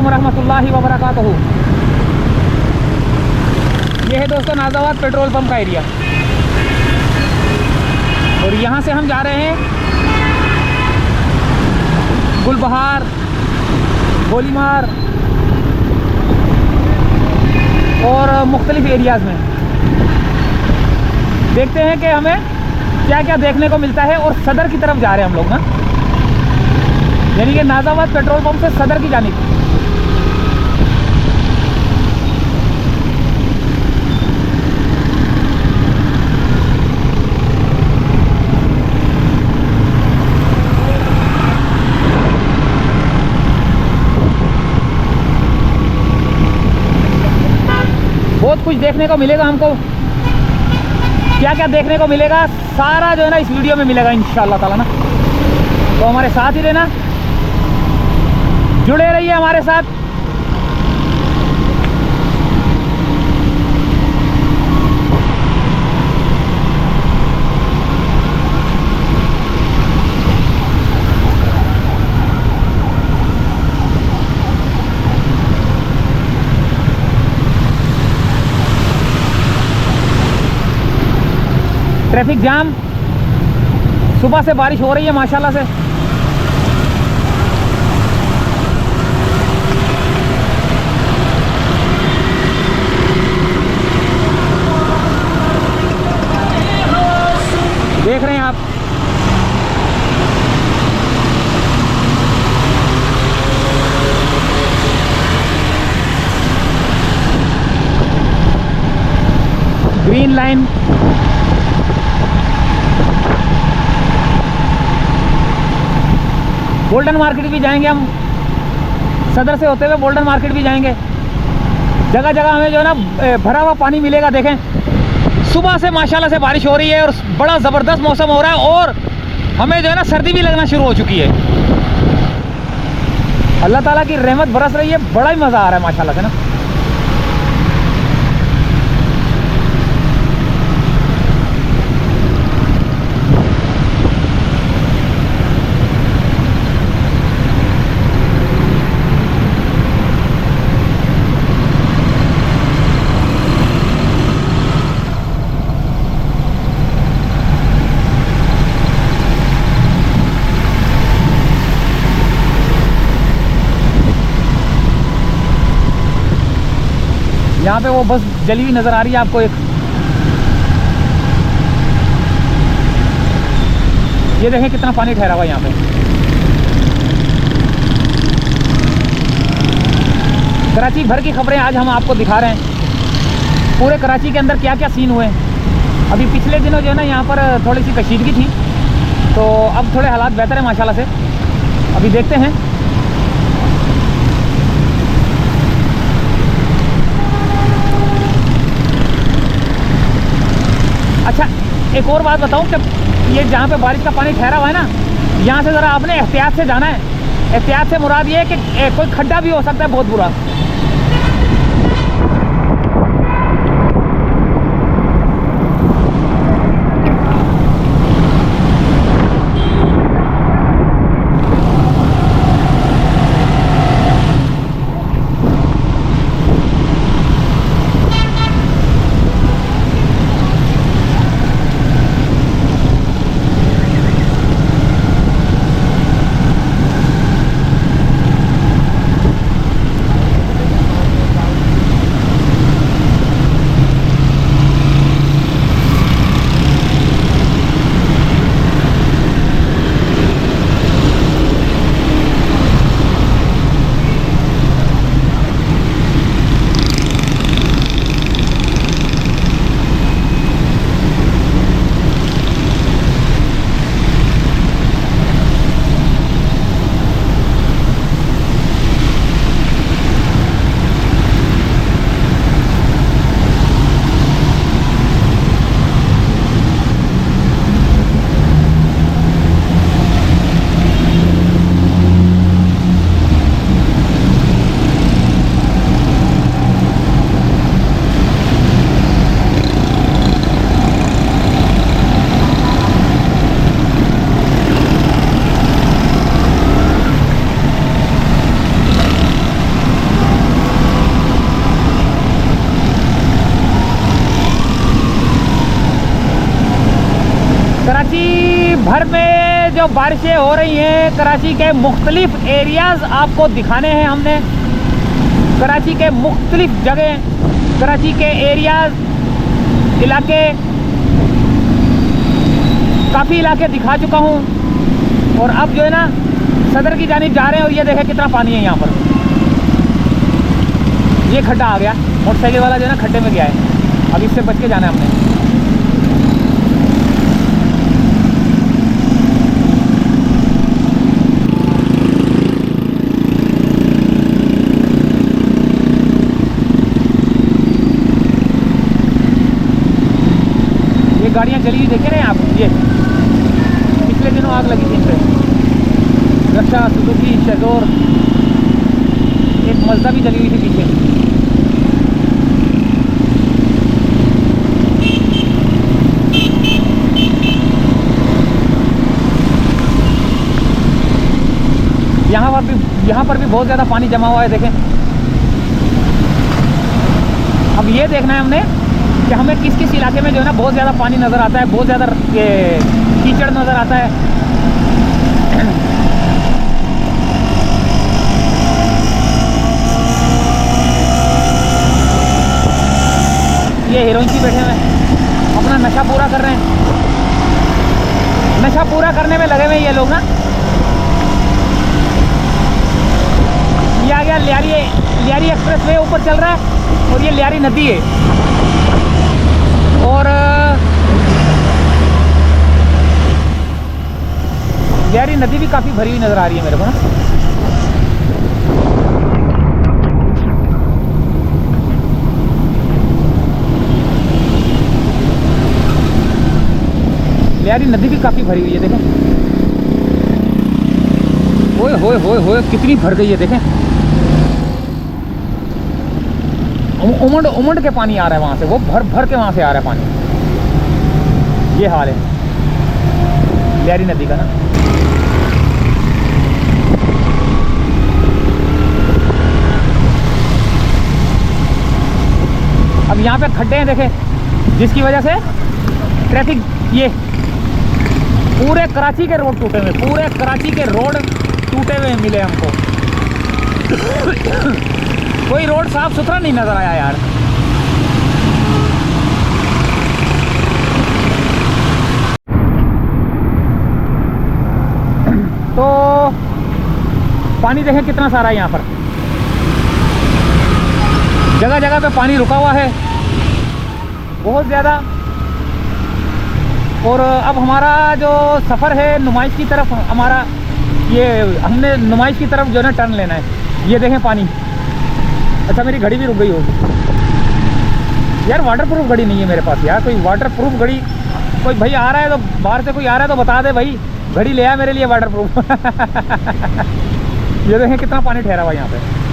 अलैकुम रहमतुल्लाहि व बरकातहू। ये है दोस्तों नाज़ाबाद पेट्रोल पंप का एरिया और यहाँ से हम जा रहे हैं गुलबहार, गोलीमार और मुख्तलिफ एरियाज़ में। देखते हैं कि हमें क्या क्या देखने को मिलता है। और सदर की तरफ जा रहे हैं हम लोग ना, यानी कि नाज़ाबाद पेट्रोल पंप से सदर की जानिब। बहुत कुछ देखने को मिलेगा हमको। क्या क्या देखने को मिलेगा सारा जो है ना इस वीडियो में मिलेगा इंशाअल्लाह ताला ना। तो हमारे साथ ही रहना, जुड़े रहिए हमारे साथ। ट्रैफिक जाम, सुबह से बारिश हो रही है माशाल्लाह से। देख रहे हैं आप, ग्रीन लाइन गोल्डन मार्केट भी जाएंगे हम, सदर से होते हुए गोल्डन मार्केट भी जाएंगे। जगह जगह हमें जो है ना भरा हुआ पानी मिलेगा। देखें सुबह से माशाल्लाह से बारिश हो रही है और बड़ा ज़बरदस्त मौसम हो रहा है और हमें जो है ना सर्दी भी लगना शुरू हो चुकी है। अल्लाह ताला की रहमत बरस रही है, बड़ा ही मज़ा आ रहा है माशाल्लाह से ना। यहाँ पे वो बस जली हुई नज़र आ रही है आपको एक। ये देखें कितना पानी ठहरा हुआ है यहाँ पे। कराची भर की खबरें आज हम आपको दिखा रहे हैं। पूरे कराची के अंदर क्या क्या सीन हुए हैं। अभी पिछले दिनों जो है ना यहाँ पर थोड़ी सी कशीदगी थी, तो अब थोड़े हालात बेहतर हैं माशाल्लाह से। अभी देखते हैं। अच्छा एक और बात बताऊं कि ये जहाँ पे बारिश का पानी ठहरा हुआ है ना, यहाँ से ज़रा आपने एहतियात से जाना है। एहतियात से मुराद ये है कि कोई खड्डा भी हो सकता है बहुत बुरा। भर में जो बारिशें हो रही हैं, कराची के मुख्तलिफ एरियाज़ आपको दिखाने हैं हमने। कराची के मुख्तलिफ जगह, कराची के एरियाज़, इलाके, काफ़ी इलाके दिखा चुका हूँ। और अब जो है ना सदर की जानिब जा रहे हैं और ये देखें कितना पानी है यहाँ पर। ये खड्डा आ गया, मोटरसाइकिल वाला जो है ना खड्डे में गया है, अब इससे बच के जाना है हमने। ये गाड़ियाँ जली हुई देखे रहे हैं आप, ये पिछले दिनों आग लगी थी इन पे। रक्षा, सुजुकी, शेजोर, एक मज़दा भी जली हुई थी पीछे। यहाँ पर भी बहुत ज़्यादा पानी जमा हुआ है, देखें। अब ये देखना है हमने कि हमें किस किस इलाके में जो है ना बहुत ज़्यादा पानी नज़र आता है, बहुत ज़्यादा कीचड़ नज़र आता है। ये हीरोइंची बैठे हुए हैं, अपना नशा पूरा कर रहे हैं। नशा पूरा करने में लगे हुए ये लोग ना। ये आ गया लियारी एक्सप्रेस वे ऊपर चल रहा है और ये लियारी नदी है। और लियारी नदी भी काफ़ी भरी हुई नज़र आ रही है मेरे को ना। लियारी नदी भी काफ़ी भरी हुई है, देखें। ओए होए होए होए कितनी भर गई है, देखें। उमड़ उमड़ के पानी आ रहा है वहाँ से, वो भर भर के वहाँ से आ रहा है पानी। ये हाल है लियारी नदी का ना। अब यहाँ पे खड्डे हैं, देखें, जिसकी वजह से ट्रैफिक, ये पूरे कराची के रोड टूटे हुए, पूरे कराची के रोड टूटे हुए मिले हमको। कोई रोड साफ सुथरा नहीं नज़र आया यार। तो पानी देखें कितना सारा है यहाँ पर, जगह जगह पे पानी रुका हुआ है बहुत ज़्यादा। और अब हमारा जो सफ़र है नुमाइश की तरफ, हमारा ये हमने नुमाइश की तरफ जो है ना टर्न लेना है। ये देखें पानी। अच्छा मेरी घड़ी भी रुक गई होगी यार। वाटरप्रूफ घड़ी नहीं है मेरे पास यार। कोई वाटरप्रूफ घड़ी, कोई भाई आ रहा है तो, बाहर से कोई आ रहा है तो बता दे भाई, घड़ी ले आया मेरे लिए वाटरप्रूफ। ये देखें कितना पानी ठहरा हुआ यहाँ पे।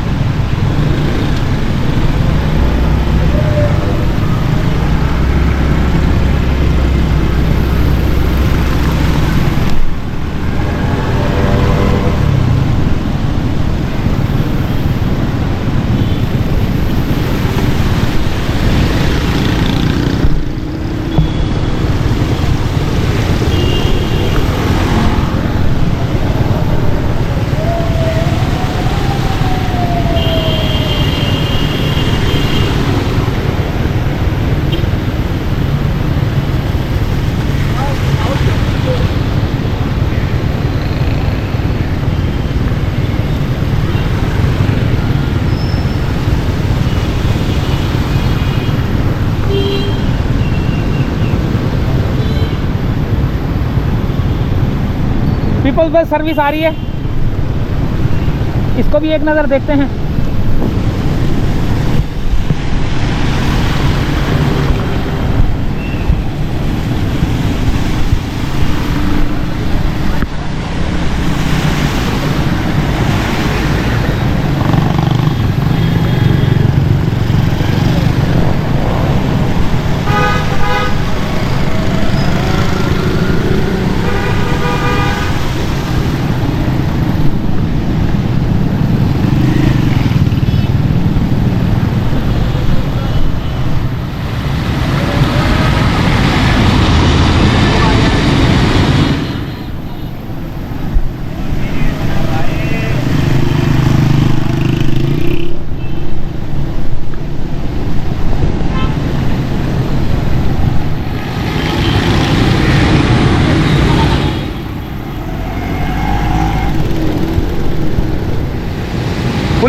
पीपल्स बस सर्विस आ रही है, इसको भी एक नज़र देखते हैं।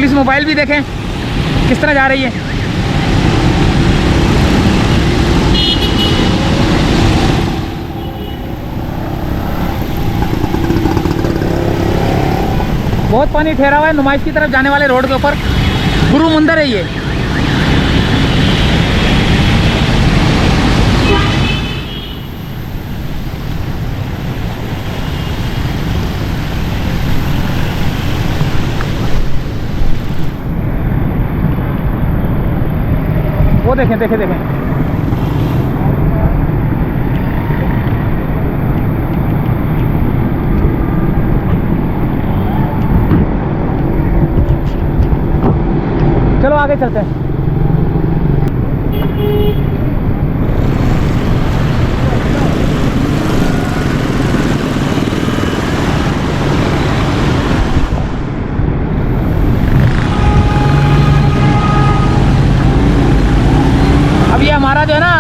पुलिस मोबाइल भी देखें किस तरह जा रही है। बहुत पानी ठहरा हुआ है नुमाइश की तरफ जाने वाले रोड के ऊपर। गुरु मंदिर है ये। वो देखें देखें देखें। चलो आगे चलते हैं। अब ये हमारा जो है ना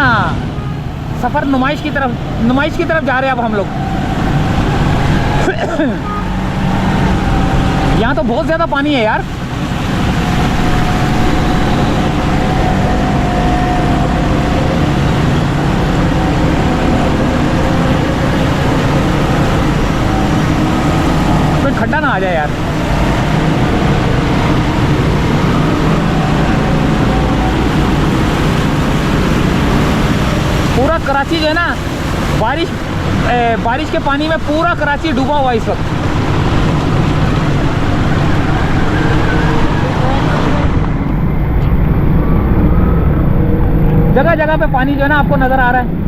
सफ़र नुमाइश की तरफ जा रहे हैं अब हम लोग। यहाँ तो बहुत ज़्यादा पानी है यार। कोई खड्डा ना आ जाए यार। पूरा कराची जो है ना बारिश के पानी में पूरा कराची डूबा हुआ इस वक्त। जगह जगह पे पानी जो है ना आपको नजर आ रहा है।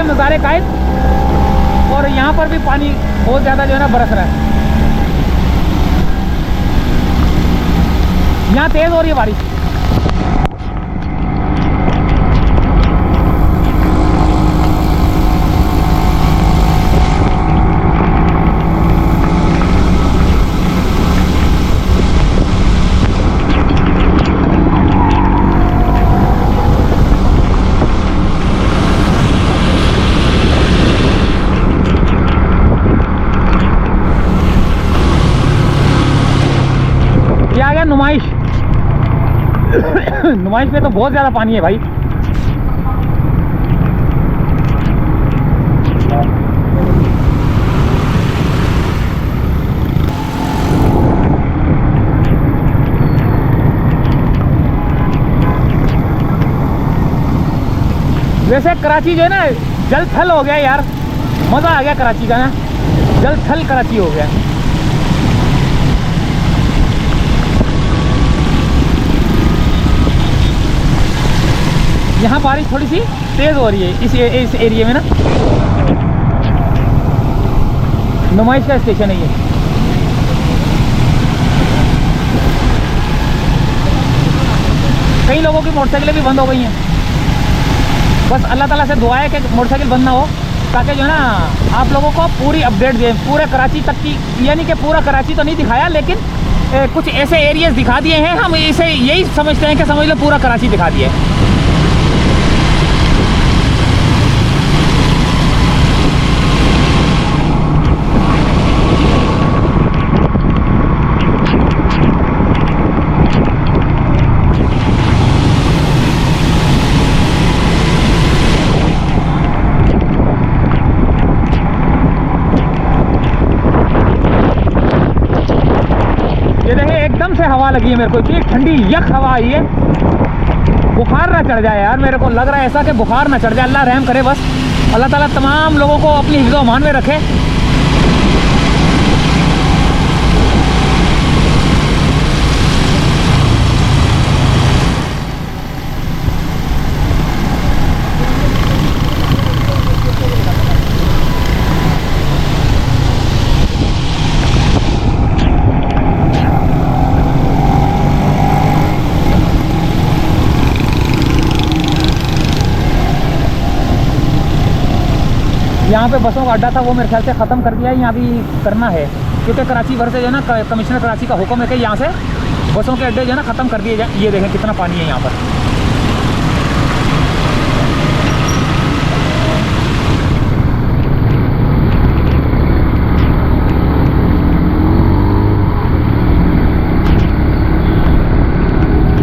मज़ारे कायद और यहाँ पर भी पानी बहुत ज़्यादा जो है ना बरस रहा है। यहाँ तेज़ हो रही है बारिश। नुमाइश नुमाइश पे तो बहुत ज़्यादा पानी है भाई। वैसे कराची जो है ना जल थल हो गया यार। मज़ा आ गया कराची का ना, जल थल कराची हो गया। यहाँ बारिश थोड़ी सी तेज़ हो रही है इस एरिया में ना। नुमाइश का स्टेशन है ये। कई लोगों की मोटरसाइकिलें भी बंद हो गई हैं। बस अल्लाह ताला से दुआ है कि मोटरसाइकिल बंद ना हो, ताकि जो है ना आप लोगों को पूरी अपडेट दें पूरे कराची तक की। यानी कि पूरा कराची तो नहीं दिखाया, लेकिन कुछ ऐसे एरियाज दिखा दिए हैं। हम इसे यही समझते हैं कि समझ लो पूरा कराची दिखा दिया है। एकदम से हवा लगी है मेरे को, इतनी ठंडी यक हवा आई है। बुखार ना चढ़ जाए यार, मेरे को लग रहा है ऐसा कि बुखार ना चढ़ जाए। अल्लाह रहम करे बस। अल्लाह ताला तमाम लोगों को अपनी हिफ्ज़ व अमान में रखे। यहाँ पे बसों का अड्डा था वो मेरे ख्याल से ख़त्म कर दिया है, यहाँ भी करना है, क्योंकि कराची भर से जो है ना कमिश्नर कराची का हुक्म है कि यहाँ से बसों के अड्डे जो है ना ख़त्म कर दिए जाए। ये देखें कितना पानी है यहाँ पर।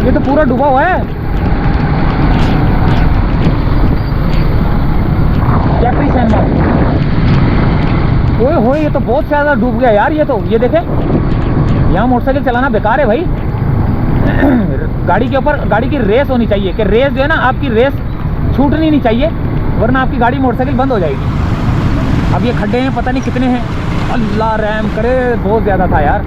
ये तो पूरा डूबा हुआ है। कैप्री सैंडमार्क, ओए होए ये तो बहुत ज़्यादा डूब गया यार। ये तो ये देखें, यहाँ मोटरसाइकिल चलाना बेकार है भाई। गाड़ी के ऊपर गाड़ी की रेस होनी चाहिए कि रेस जो है ना आपकी रेस छूटनी नहीं चाहिए, वरना आपकी गाड़ी मोटरसाइकिल बंद हो जाएगी। अब ये खड्डे हैं पता नहीं कितने हैं, अल्लाह रहम करे, बहुत ज़्यादा था यार।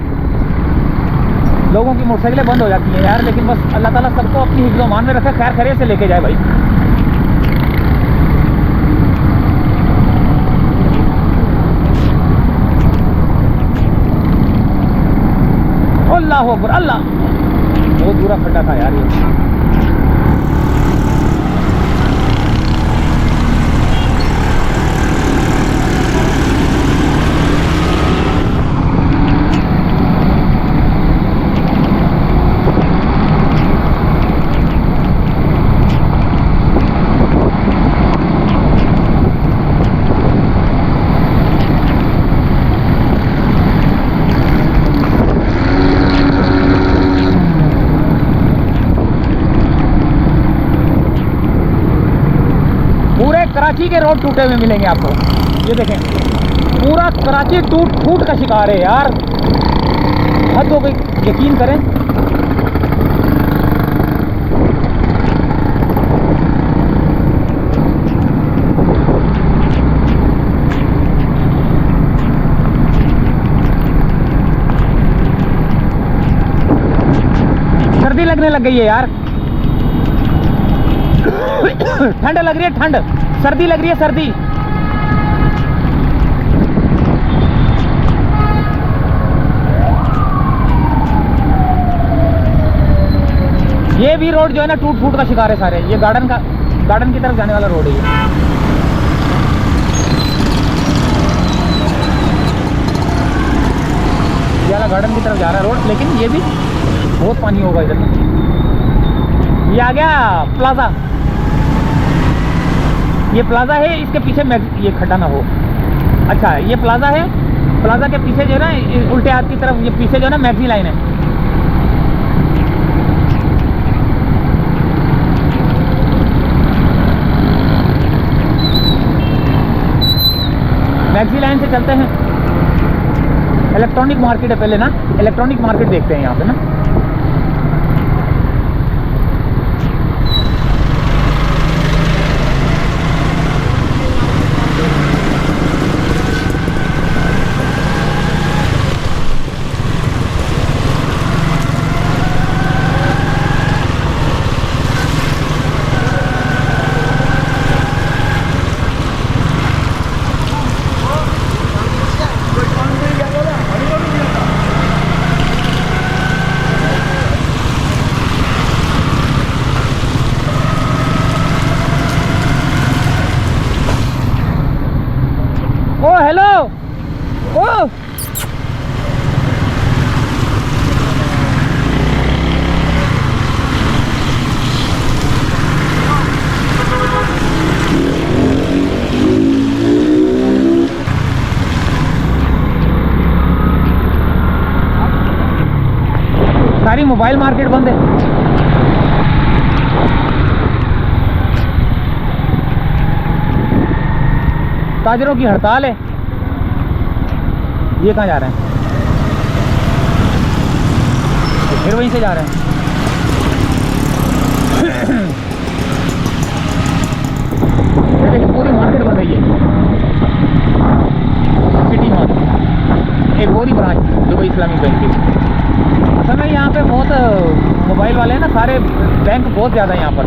लोगों की मोटरसाइकिलें बंद हो जाती हैं यार, लेकिन बस अल्लाह ताला सबको अपनी हिफ्ज़ मान में रखे, खैर खैरियत से लेके जाए भाई। अल्लाह अकबर, अल्लाह, बहुत बुरा खड्डा था यार ये। कराची के रोड टूटे हुए मिलेंगे आपको। ये देखें पूरा कराची टूट फूट का शिकार है यार, हद हो गई, यकीन करें। सर्दी लगने लग गई है यार। ठंड लग रही है, ठंड, सर्दी लग रही है, सर्दी। ये भी रोड जो है ना टूट फूट का शिकार है सारे। ये गार्डन की तरफ जाने वाला रोड है ये वाला गार्डन की तरफ जा रहा है रोड, लेकिन ये भी बहुत पानी होगा इधर। ये आ गया प्लाजा, ये प्लाजा है, इसके पीछे ये खड्डा ना हो। अच्छा ये प्लाजा है, प्लाजा के पीछे जो है ना उल्टे हाथ की तरफ ये पीछे जो है ना मैगजी लाइन है। मैगजी लाइन से चलते हैं, इलेक्ट्रॉनिक मार्केट है पहले ना, इलेक्ट्रॉनिक मार्केट देखते हैं यहाँ पे ना। ओ हेलो, ओ सारी मोबाइल मार्केट बंद है। ताजरों की हड़ताल है। ये कहाँ जा रहे हैं? फिर वहीं से जा रहे हैं। देखिए पूरी मार्केट बन रही है, सिटी मार्केट, एक और ही ब्रांच दुबई इस्लामिक बैंक की। असल में यहाँ पे बहुत मोबाइल वाले हैं ना, सारे बैंक बहुत ज़्यादा है यहाँ पर,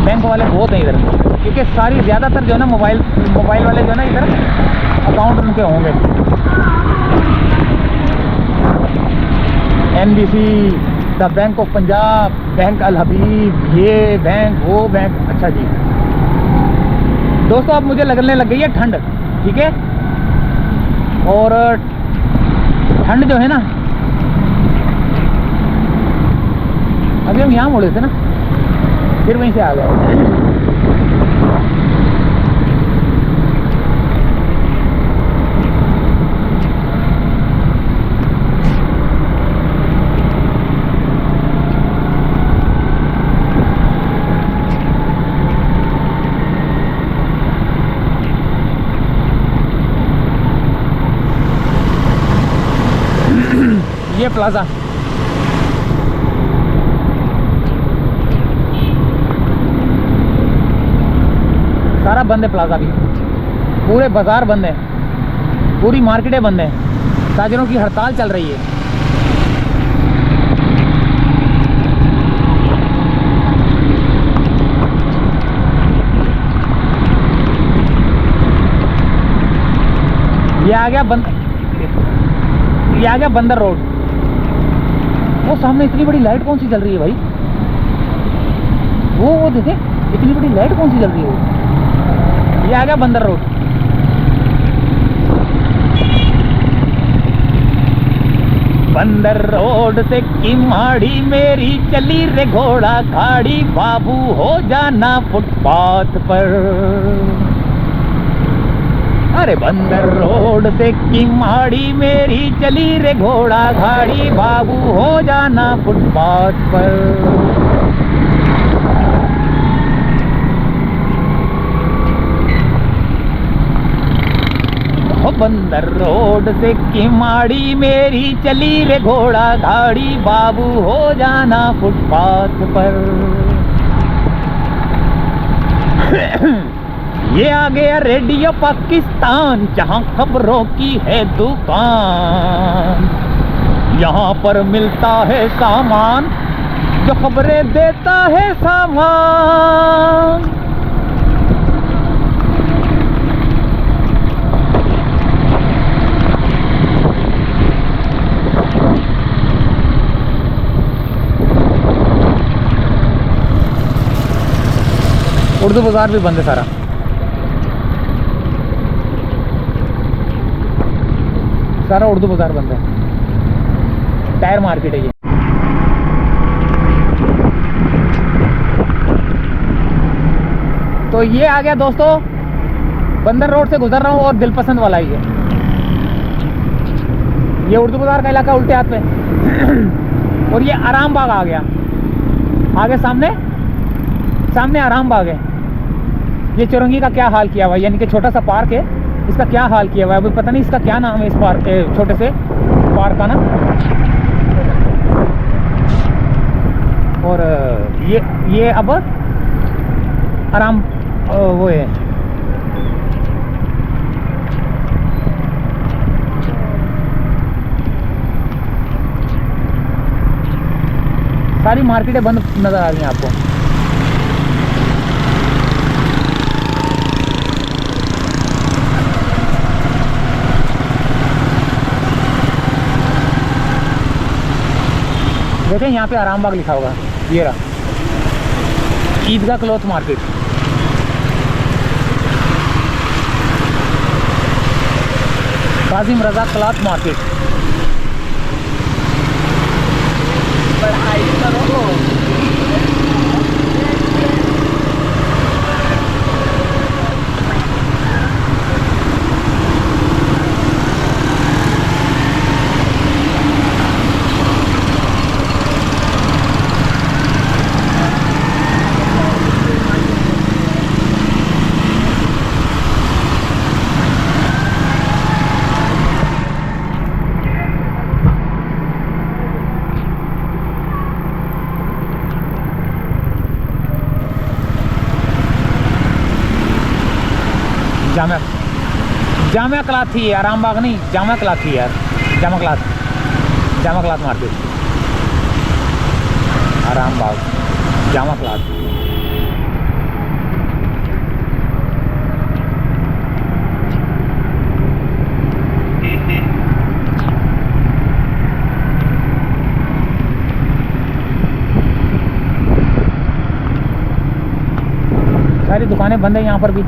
बैंक वाले बहुत हैं इधर, क्योंकि सारी ज़्यादातर जो है ना मोबाइल वाले जो है ना इधर अकाउंट उनके होंगे। NBC, the bank of Punjab, bank Al Habib, ये बैंक वो बैंक। अच्छा जी दोस्तों, अब मुझे लगने लग गई है ठंड। ठीक है। और ठंड जो है ना, अभी हम यहाँ मुड़े थे ना, फिर वहीं से आ गए। ये प्लाजा सारा बंद है, प्लाजा भी, पूरे बाजार बंद है, पूरी मार्केटें बंद है, ताजरों की हड़ताल चल रही है। ये आ गया ये आ गया बंदर रोड। वो सामने इतनी बड़ी लाइट कौन सी जल रही है भाई? वो देखे, इतनी बड़ी लाइट कौन सी जल रही है वो? ये आ गया बंदर रोड। बंदर रोड से किमाड़ी मेरी चली रे घोड़ा गाड़ी, बाबू हो जाना फुटपाथ पर। अरे बंदर रोड से किमाड़ी मेरी चली रे घोड़ा गाड़ी, बाबू हो जाना फुटपाथ पर। ओ बंदर रोड से किमाड़ी मेरी चली रे घोड़ा गाड़ी, बाबू हो जाना फुटपाथ पर। ये आ गया रेडियो पाकिस्तान, जहां खबरों की है दुकान। यहाँ पर मिलता है सामान, जो खबरें देता है सामान। उर्दू बाजार भी बंद है सारा। सारा उर्दू बाजार बंद है, टायर मार्केट है ये। तो ये आ गया दोस्तों, बंदर रोड से गुजर रहा हूँ और दिलपसंद वाला ही है ये उर्दू बाजार का इलाका, उल्टे हाथ पे। और ये आराम बाग आ गया आगे, सामने आराम बाग है। ये चौरंगी का क्या हाल किया हुआ है, यानी कि छोटा सा पार्क है, इसका क्या हाल किया हुआ है अभी पता नहीं, इसका क्या नाम है इस पार्क, छोटे से पार्क का ना। और ये अब आराम वो है, सारी मार्केटें बंद नजर आ रही हैं आपको। देखें यहाँ पे आराम बाग लिखा होगा, ये रहा ईदगाह क्लॉथ मार्केट। काजिम रजा क्लॉथ मार्केट। जामिया क्लॉथ थी ये, आराम बाग नहीं, जामिया क्लॉथ थी यार, जामिया क्लॉथ मार्केट, आराम बाग जामिया क्लॉथ। सारी दुकानें बंद है यहाँ पर भी।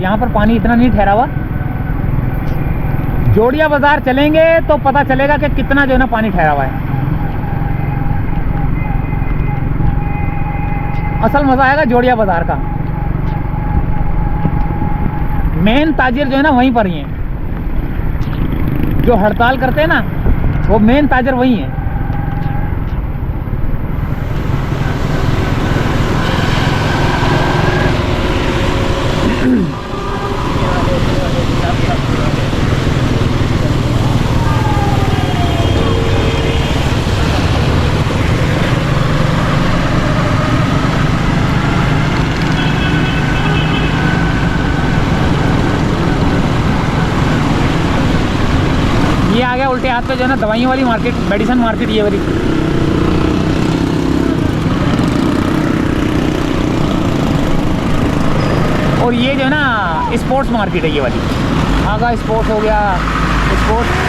यहाँ पर पानी इतना नहीं ठहरा हुआ। जोड़िया बाजार चलेंगे तो पता चलेगा कि कितना जो है ना पानी ठहरा हुआ है। असल मजा आएगा जोड़िया बाजार का। मेन ताजिर जो है ना वहीं पर ही है, जो हड़ताल करते हैं ना वो मेन ताजिर वही है। ये आ गया उल्टे हाथ पे जो है ना दवाइयों वाली मार्केट, मेडिसिन मार्केट ये वाली। और ये जो है ना स्पोर्ट्स मार्केट है ये वाली। आगा स्पोर्ट्स हो गया, स्पोर्ट्स।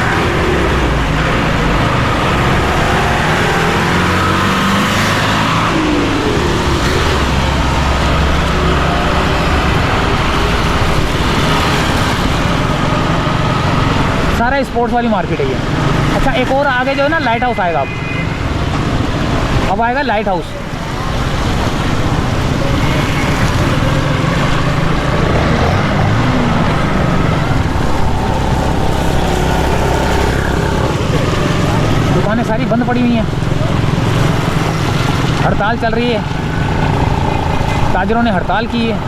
सारा स्पोर्ट्स वाली मार्केट है ये। अच्छा एक और आगे जो है ना लाइट हाउस आएगा, अब आएगा लाइट हाउस। दुकानें सारी बंद पड़ी हुई हैं, हड़ताल चल रही है, ताजिरों ने हड़ताल की है।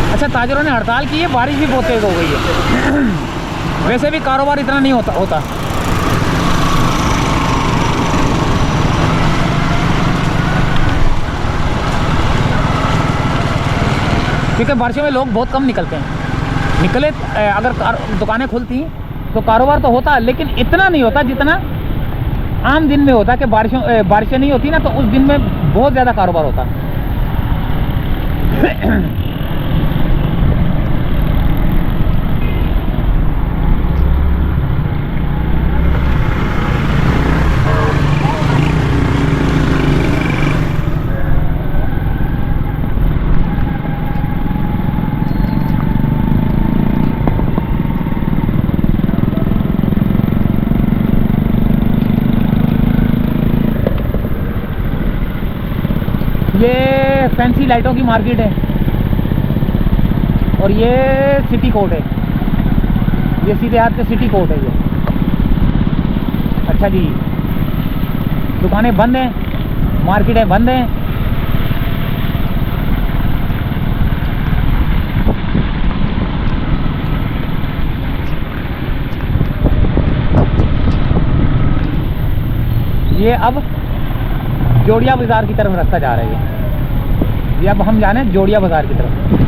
अच्छा ताजिरों ने हड़ताल की है, बारिश भी बहुत तेज़ हो गई है। वैसे भी कारोबार इतना नहीं होता। क्योंकि बारिशों में लोग बहुत कम निकलते हैं। निकले अगर दुकानें खुलती तो कारोबार तो होता, लेकिन इतना नहीं होता जितना आम दिन में होता। कि बारिशें नहीं होती ना तो उस दिन में बहुत ज़्यादा कारोबार होता। ये फैंसी लाइटों की मार्केट है और ये सिटी कोर्ट है। ये सीधे हाथ पे सिटी कोर्ट है ये। अच्छा जी, दुकानें बंद हैं, मार्केटें बंद हैं। ये अब जोड़िया बाज़ार की तरफ रास्ता जा रहा है। ये अब हम जा रहे हैं जोड़िया बाज़ार की तरफ।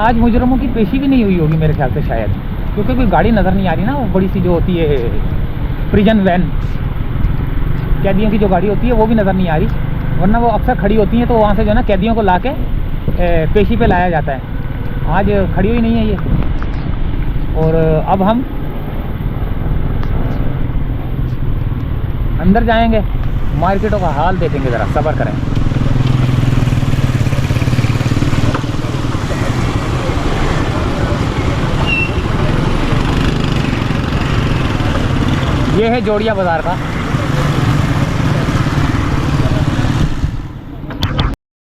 आज मुजरमों की पेशी भी नहीं हुई होगी मेरे ख्याल से शायद, क्योंकि कोई गाड़ी नज़र नहीं आ रही ना। वो बड़ी सी जो होती है प्रिजन वैन, कैदियों की जो गाड़ी होती है वो भी नज़र नहीं आ रही। वरना वो अक्सर खड़ी होती हैं तो वहाँ से जो है ना कैदियों को ला के पेशी पे लाया जाता है। आज खड़ी हुई नहीं है ये। और अब हम अंदर जाएंगे, मार्केटों का हाल देखेंगे, ज़रा सब्र करें। ये है जोड़िया बाज़ार का